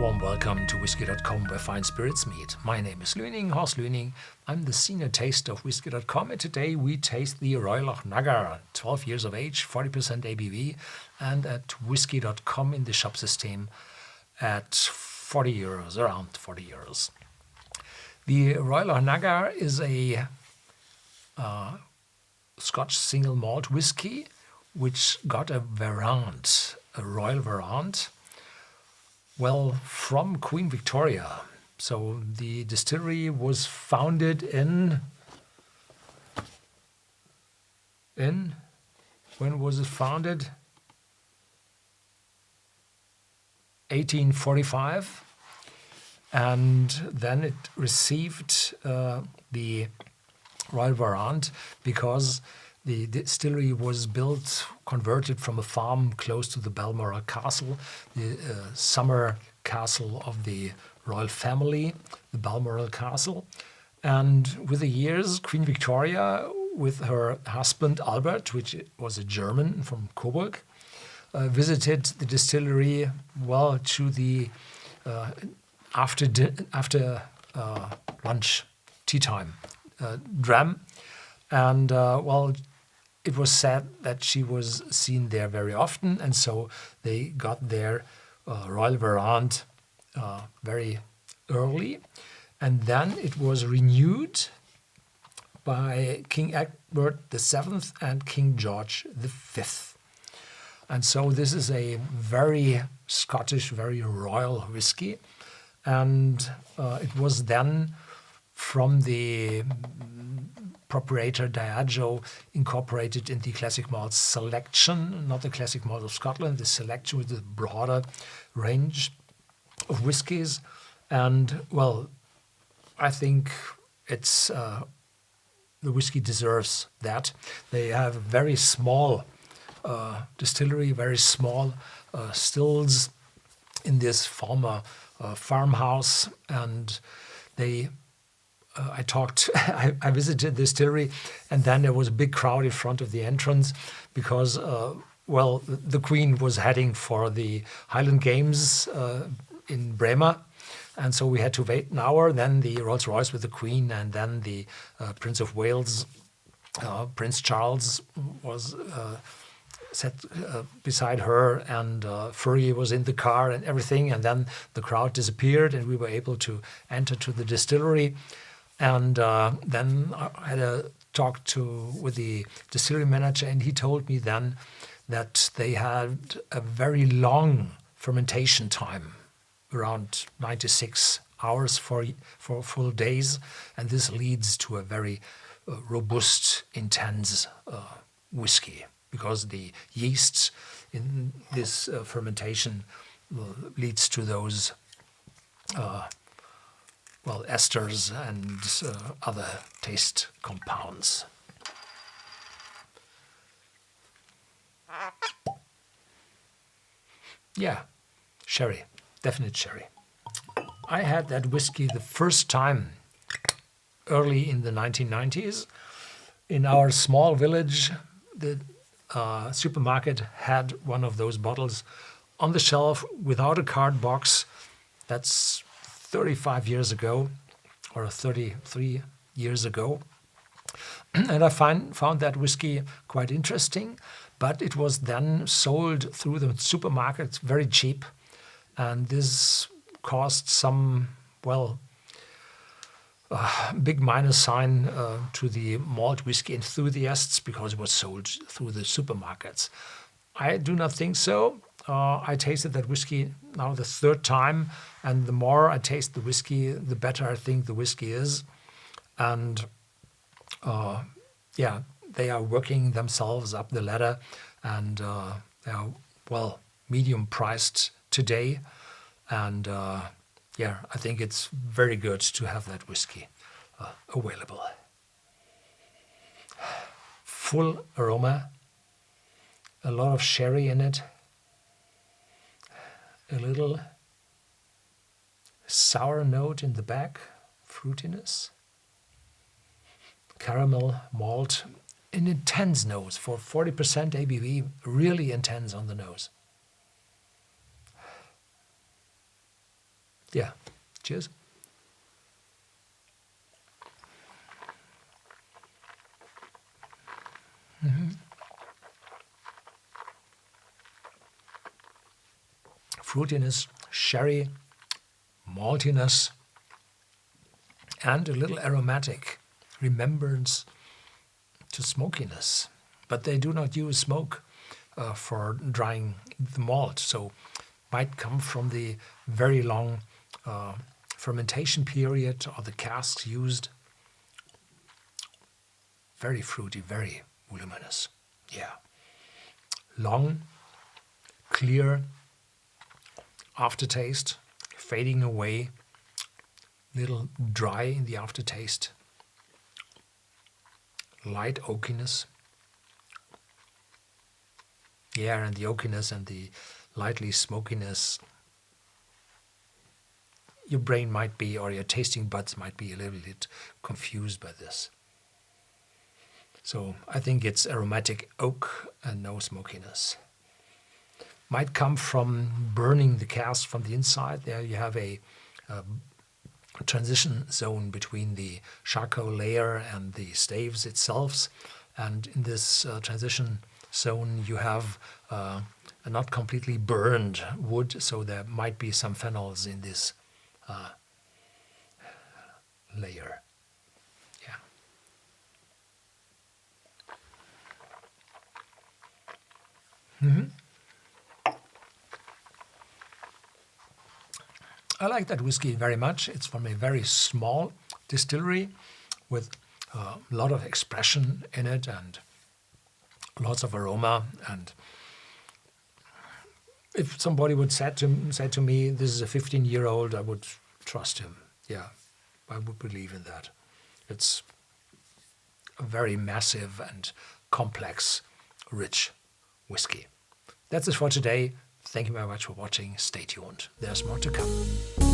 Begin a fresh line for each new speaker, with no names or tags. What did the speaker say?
warm welcome to Whisky.com, where fine spirits meet. My name is Horst Lüning. I'm the senior taster of Whisky.com, and today we taste the Royal Lochnagar, 12 years of age, 40% ABV, and at Whisky.com in the shop system at €40, around €40. The Royal Lochnagar is a Scotch single malt whiskey which got a variant, a royal variant, well, from Queen Victoria. So the distillery was founded in when was it founded? 1845, and then it received the royal variant because the distillery was built, converted from a farm close to the Balmoral Castle, the summer castle of the royal family, the Balmoral Castle. And with the years, Queen Victoria, with her husband Albert, which was a German from Coburg, visited the distillery, well, to the after lunch, tea time, dram. And well, it was said that she was seen there very often, and so they got their royal variant very early. And then it was renewed by King Edward VII and King George V. And so this is a very Scottish, very royal whiskey. And it was then from the proprietor Diageo incorporated in the Classic Malts Selection, not the Classic Malt of Scotland, the Selection with a broader range of whiskies. And well, I think it's the whiskey deserves that. They have a very small distillery, very small stills in this former farmhouse, and they I visited the distillery, and then there was a big crowd in front of the entrance because, well, the Queen was heading for the Highland Games in Bremer, and so we had to wait an hour. Then the Rolls Royce with the Queen, and then the Prince of Wales, Prince Charles, was sat beside her, and Fergie was in the car and everything, and then the crowd disappeared, and we were able to enter to the distillery. And then I had a talk with the distillery manager, and he told me then that they had a very long fermentation time, around 96 hours for full days, and this leads to a very robust, intense whiskey, because the yeasts in this fermentation leads to those well, esters and other taste compounds. Yeah, sherry, definite sherry. I had that whiskey the first time early in the 1990s. In our small village, the supermarket had one of those bottles on the shelf without a card box. That's 35 years ago, or 33 years ago. And I found that whiskey quite interesting, but it was then sold through the supermarkets very cheap. And this caused some, well, big minus sign to the malt whiskey enthusiasts, because it was sold through the supermarkets. I do not think so. I tasted that whiskey now the third time, and the more I taste the whiskey, the better I think the whiskey is. And yeah, they are working themselves up the ladder, and they are, well, medium priced today. And yeah, I think it's very good to have that whiskey available. Full aroma, a lot of sherry in it, a little sour note in the back, fruitiness, caramel, malt, an intense nose for 40% ABV, really intense on the nose. Yeah, cheers. Fruitiness, sherry, maltiness, and a little aromatic remembrance to smokiness. But they do not use smoke for drying the malt, so might come from the very long fermentation period or the casks used. Very fruity, very voluminous. Yeah. Long, clear aftertaste, fading away, little dry in the aftertaste, light oakiness. Yeah, and the oakiness and the lightly smokiness. Your brain might be, or your tasting buds might be a little bit confused by this. So I think it's aromatic oak and no smokiness. Might come from burning the cask from the inside. There you have a transition zone between the charcoal layer and the staves itself. And in this transition zone, you have a not completely burned wood, so there might be some phenols in this layer. Yeah. I like that whiskey very much. It's from a very small distillery with a lot of expression in it and lots of aroma. And if somebody would say to me, this is a 15-year-old, I would trust him. Yeah, I would believe in that. It's a very massive and complex, rich whiskey. That's it for today. Thank you very much for watching. Stay tuned. There's more to come.